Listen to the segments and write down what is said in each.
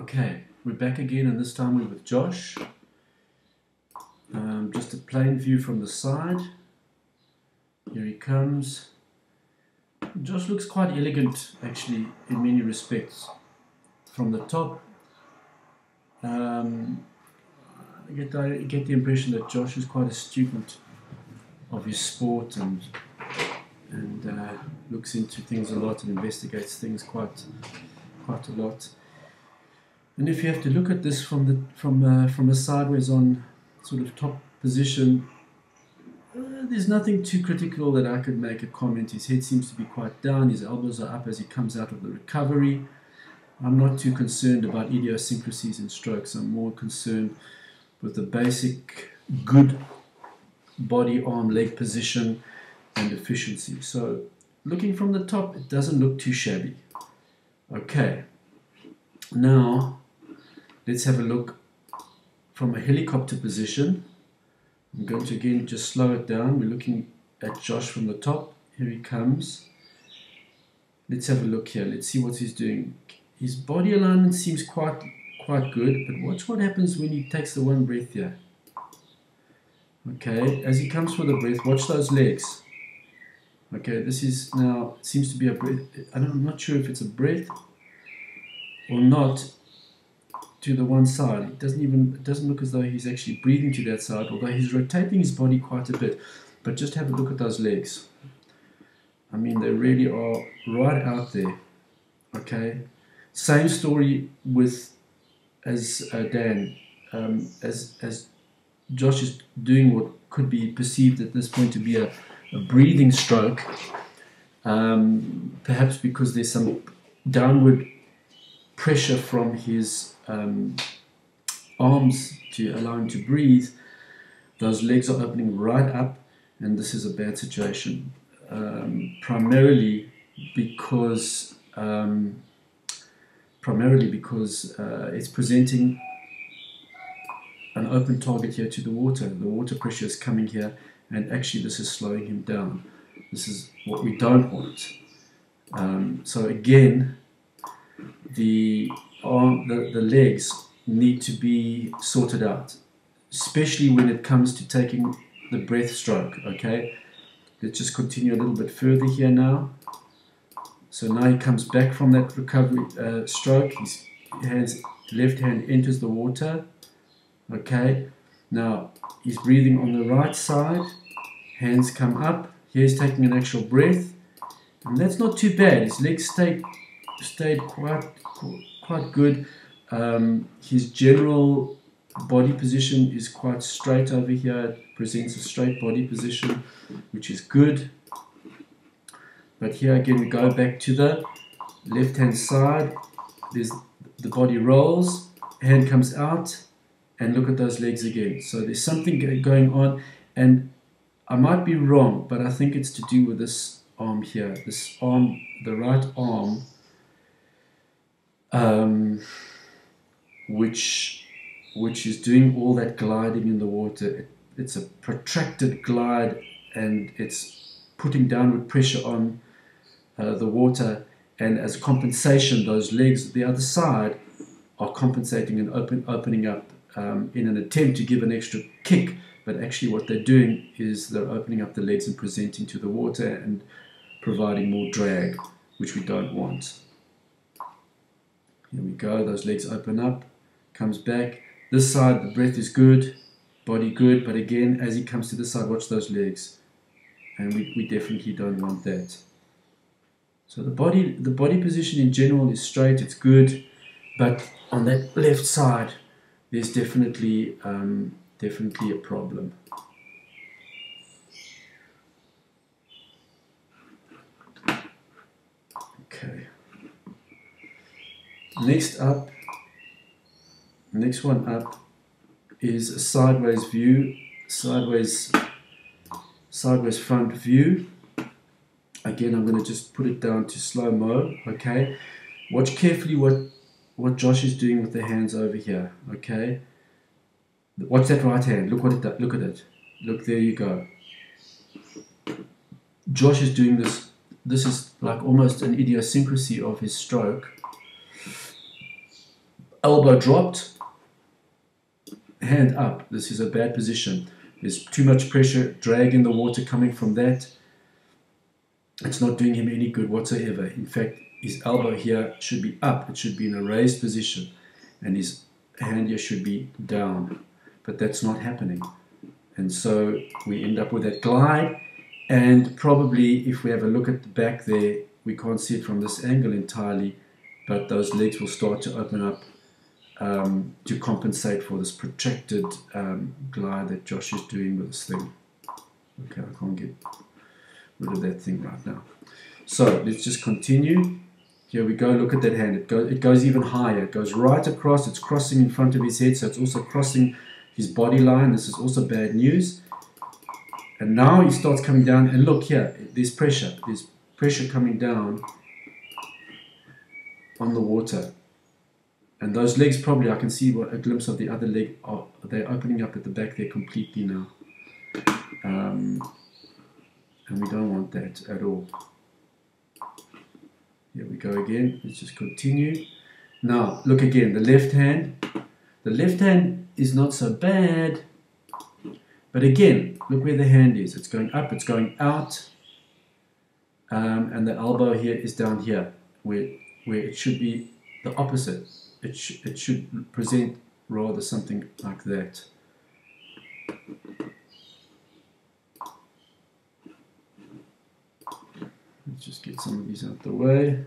Okay, we're back again, and this time we're with Josh. Just a plain view from the side. Here he comes. Josh looks quite elegant, actually, in many respects. From the top, I get the impression that Josh is quite a student of his sport and looks into things a lot and investigates things quite a lot. And if you have to look at this from a sideways on sort of top position, there's nothing too critical that I could make a comment. His head seems to be quite down, his elbows are up as he comes out of the recovery. I'm not too concerned about idiosyncrasies in strokes. I'm more concerned with the basic good body, arm, leg position and efficiency. So looking from the top, it doesn't look too shabby. Okay, now let's have a look from a helicopter position. I'm going to again just slow it down. We're looking at Josh from the top. Here he comes. Let's have a look here. Let's see what he's doing. His body alignment seems quite good, but watch what happens when he takes the one breath here. Okay, as he comes for the breath, watch those legs. Okay, this is now, seems to be a breath. I'm not sure if it's a breath or not to the one side. It doesn't look as though he's actually breathing to that side, although he's rotating his body quite a bit. But just have a look at those legs. I mean, they really are right out there. Okay, same story with as Josh is doing what could be perceived at this point to be a breathing stroke, perhaps because there's some downward pressure from his arms to allow him to breathe. Those legs are opening right up, and this is a bad situation, primarily because it's presenting an open target here to the water. The water pressure is coming here, and actually this is slowing him down. This is what we don't want. So again, the legs need to be sorted out, especially when it comes to taking the breath stroke. Okay, let's just continue a little bit further here now. So now he comes back from that recovery stroke. His left hand enters the water. Okay, now he's breathing on the right side. Hands come up. Here he's taking an actual breath, and that's not too bad. His legs stayed quite good. His general body position is quite straight over here. It presents a straight body position, which is good. But here again, we go back to the left hand side. There's the body rolls, hand comes out, and look at those legs again. So there's something going on, and I might be wrong, but I think it's to do with this arm here. This arm, the right arm, which is doing all that gliding in the water. It's a protracted glide, and it's putting downward pressure on the water, and as compensation, those legs, the other side, are compensating and opening up in an attempt to give an extra kick. But actually what they're doing is they're opening up the legs and presenting to the water and providing more drag, which we don't want. Here we go, those legs open up, comes back. This side, the breath is good, body good, but again, as he comes to this side, watch those legs. And we definitely don't want that. So the body position in general is straight, it's good, but on that left side, there's definitely a problem. Okay. Next one up is a sideways view, sideways front view. Again, I'm going to just put it down to slow-mo. Okay. Watch carefully what Josh is doing with the hands over here. Okay. Watch that right hand. Look at it. Look, there you go. Josh is doing this. This is like almost an idiosyncrasy of his stroke. elbow dropped, hand up. This is a bad position. There's too much pressure, drag in the water coming from that. It's not doing him any good whatsoever. In fact, his elbow here should be up. It should be in a raised position. And his hand here should be down. But that's not happening. And so we end up with that glide. And probably if we have a look at the back there, we can't see it from this angle entirely, but those legs will start to open up to compensate for this protracted glide that Josh is doing with this thing. Okay, I can't get rid of that thing right now. So let's just continue. Here we go. Look at that hand. It goes even higher. It goes right across. It's crossing in front of his head, so it's also crossing his body line. This is also bad news. And now he starts coming down. And look here. There's pressure. There's pressure coming down on the water. And those legs probably, I can see a glimpse of the other leg. They're opening up at the back there completely now. And we don't want that at all. Here we go again. Let's just continue. Now, look again. The left hand. The left hand is not so bad. But again, look where the hand is. It's going up, it's going out. And the elbow here is down here, where it should be the opposite. It should present rather something like that. Let's just get some of these out the way.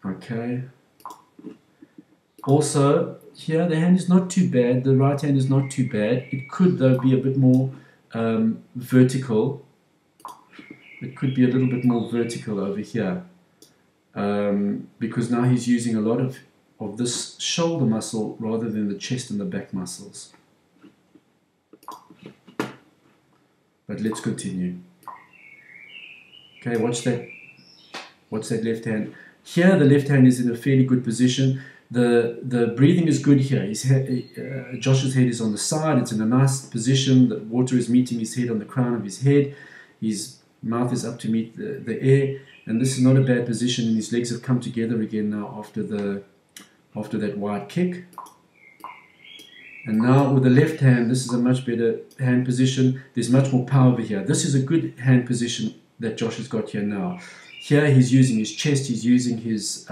Okay. Also, here the hand is not too bad. The right hand is not too bad. It could, though, be a bit more vertical. It could be a little bit more vertical over here. Because now he's using a lot of this shoulder muscle rather than the chest and the back muscles. But let's continue. Okay, watch that. Watch that left hand. Here the left hand is in a fairly good position. The breathing is good here. His head, Josh's head is on the side. It's in a nice position. The water is meeting his head on the crown of his head. His mouth is up to meet the air. And this is not a bad position. And his legs have come together again now after that wide kick. And now with the left hand, this is a much better hand position. There's much more power over here. This is a good hand position that Josh has got here now. Here he's using his chest, he's using his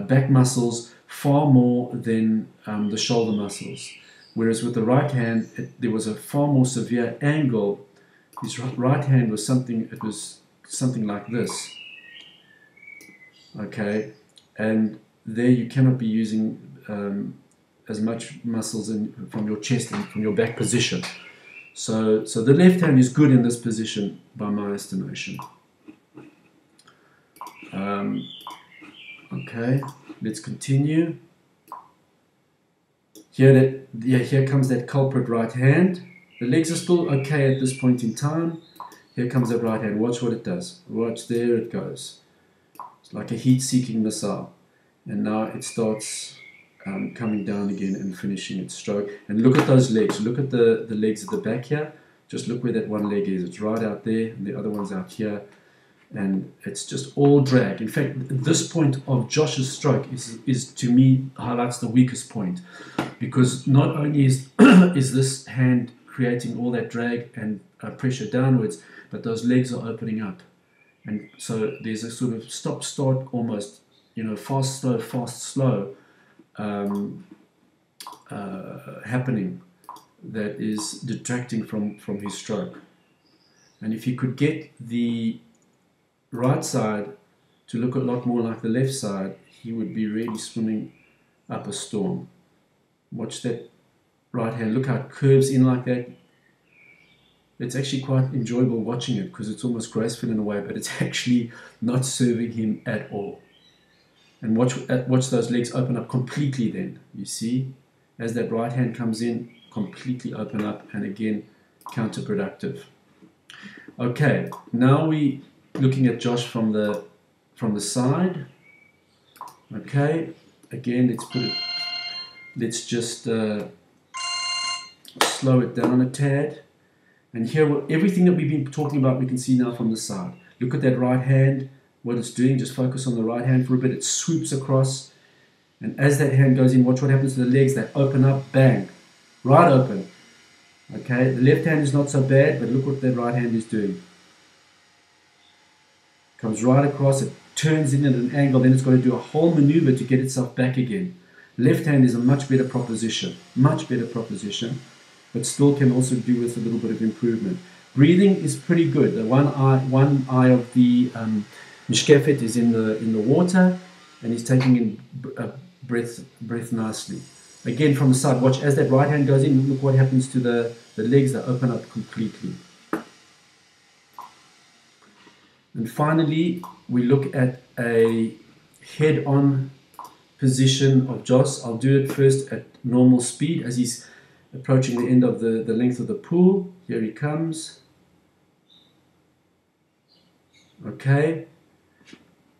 back muscles far more than the shoulder muscles. Whereas with the right hand, there was a far more severe angle. His right hand was something like this. Okay, and there you cannot be using as much muscles from your chest and from your back position. So the left hand is good in this position by my estimation. Okay, let's continue. Here comes that culprit right hand. The legs are still okay at this point in time. Here comes that right hand. Watch what it does. Watch, there it goes. It's like a heat-seeking missile. And now it starts coming down again and finishing its stroke. And look at those legs. Look at the legs at the back here. Just look where that one leg is. It's right out there, and the other one's out here. And it's just all drag. In fact, this point of Josh's stroke is to me highlights the weakest point, because not only is this hand creating all that drag and pressure downwards, but those legs are opening up, and so there's a sort of stop-start almost, fast, slow happening that is detracting from his stroke. And if he could get the right side to look a lot more like the left side, he would be really swimming up a storm. Watch that right hand. Look how it curves in like that. It's actually quite enjoyable watching it because it's almost graceful in a way, but it's actually not serving him at all. And watch those legs open up completely then. You see, as that right hand comes in, completely open up, and again, counterproductive. Okay, now we looking at Josh from the side. Okay, again, let's just slow it down a tad. And here, everything that we've been talking about, we can see now from the side. Look at that right hand. what it's doing. Just focus on the right hand for a bit. It swoops across, and as that hand goes in, watch what happens to the legs. They open up, bang, right open. Okay, the left hand is not so bad, but look what the right hand is doing. Comes right across, it turns in at an angle, then it's got to do a whole maneuver to get itself back again. Left hand is a much better proposition, but still can also do with a little bit of improvement. Breathing is pretty good. The one eye of the Mishkefet is in the water, and he's taking in breath nicely. Again, from the side, watch as that right hand goes in, look what happens to the legs. They open up completely. And finally, we look at a head-on position of Joss. I'll do it first at normal speed as he's approaching the end of the length of the pool. Here he comes. Okay.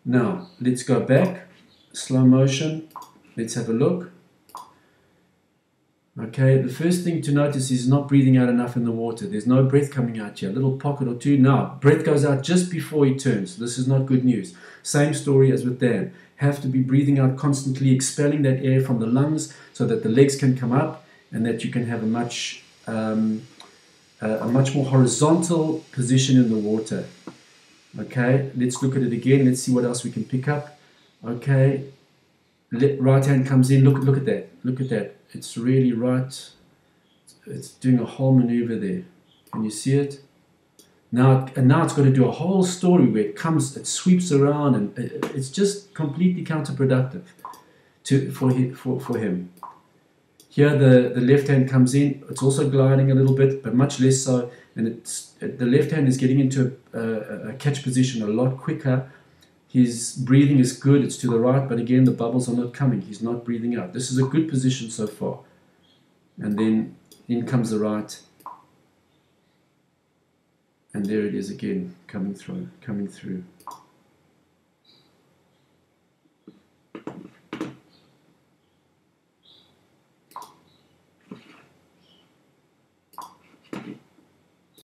Now, let's go back. Slow motion. Let's have a look. Okay, the first thing to notice is not breathing out enough in the water. There's no breath coming out here. A little pocket or two. Now, breath goes out just before he turns. This is not good news. Same story as with Dan. Have to be breathing out constantly, expelling that air from the lungs so that the legs can come up and that you can have a much more horizontal position in the water. Okay, let's look at it again. Let's see what else we can pick up. Okay, right hand comes in. Look at that. Look at that. It's really right. It's doing a whole maneuver there. Can you see it? Now it's got to do a whole story where it sweeps around, and it's just completely counterproductive for him. Here the left hand comes in. It's also gliding a little bit, but much less so. And the left hand is getting into a catch position a lot quicker. His breathing is good. It's to the right, but again the bubbles are not coming. He's not breathing out. This is a good position so far. And then in comes the right. And there it is again, coming through.